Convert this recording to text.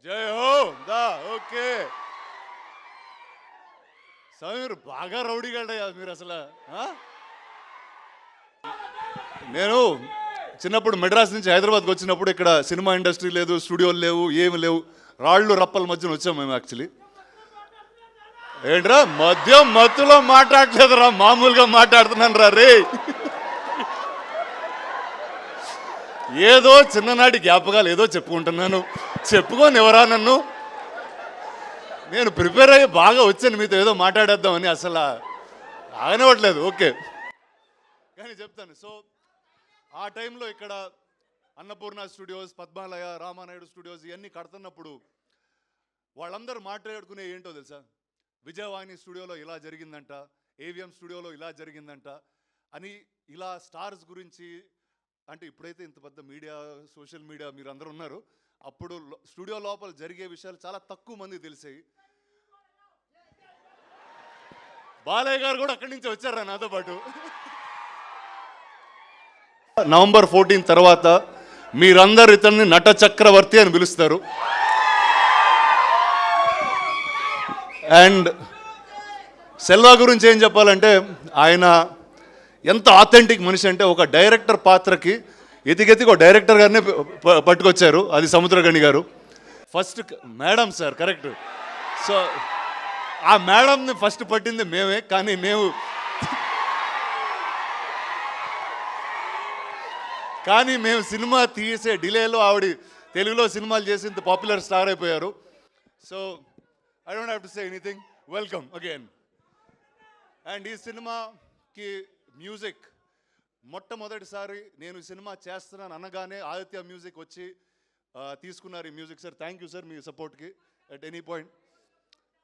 జై హో దా ఓకే సమీర్ బాగా రౌడీగాడయ్యా మీరు అసలు నేను చిన్నప్పుడు మెడ్రాస్ నుంచి హైదరాబాద్కి వచ్చినప్పుడు ఇక్కడ సినిమా ఇండస్ట్రీ లేదు, స్టూడియోలు లేవు, ఏమి లేవు, రాళ్ళు రప్పల మధ్యన వచ్చాం మేము. యాక్చువల్లీ ఏంట్రా మత్తులో మాట్లాడలేదురా, మామూలుగా మాట్లాడుతున్నాను రా రే. ఏదో చిన్ననాటి జ్ఞాపకాలు ఏదో చెప్పుకుంటున్నాను. చెప్పుకొని ఎవరా నన్ను, నేను ప్రిపేర్ అయ్యి బాగా వచ్చాను మీతో ఏదో మాట్లాడేద్దామని, అసలు ఆగనివ్వట్లేదు. ఓకే కానీ చెప్తాను. సో ఆ టైంలో ఇక్కడ అన్నపూర్ణ స్టూడియోస్, పద్మాలయ, రామానాయుడు స్టూడియోస్ ఇవన్నీ కడుతున్నప్పుడు వాళ్ళందరూ మాట్లాడుకునే ఏంటో తెలుసా, విజయవాణి స్టూడియోలో ఇలా జరిగిందంట, ఏవిఎం స్టూడియోలో ఇలా జరిగిందంట అని, ఇలా స్టార్స్ గురించి. అంటే ఇప్పుడైతే ఇంత పెద్ద మీడియా, సోషల్ మీడియా మీరు అందరూ ఉన్నారు, అప్పుడు స్టూడియో లోపల జరిగే విషయాలు చాలా తక్కువ మంది తెలిసాయి. బాలయ్య గారు కూడా అక్కడి నుంచి వచ్చారా నాతో పాటు. నవంబర్ 14 తర్వాత మీరందరు ఇతన్ని నట చక్రవర్తి అని పిలుస్తారు. అండ్ సెల్వా గురించి ఏం చెప్పాలంటే, ఆయన ఎంత ఆథెంటిక్ మనిషి అంటే, ఒక డైరెక్టర్ పాత్రకి ఎతికెతికి ఒక డైరెక్టర్ గారినే పట్టుకొచ్చారు, అది సముద్రగణి గారు. First madam sir correct. So ఆ మేడంని ఫస్ట్ పట్టింది మేమే, కానీ మేము సినిమా తీసే డిలేలో ఆవిడ తెలుగులో సినిమాలు చేసి ఇంత పాపులర్ స్టార్ అయిపోయారు. So I don't have to say anything, welcome again. And ఈ సినిమాకి మ్యూజిక్ మొట్టమొదటిసారి నేను సినిమా చేస్తున్నాను అనగానే ఆదిత్య మ్యూజిక్ వచ్చి తీసుకున్నారు ఈ music. Sir thank you sir మీ సపోర్ట్కి అట్ ఎనీ పాయింట్.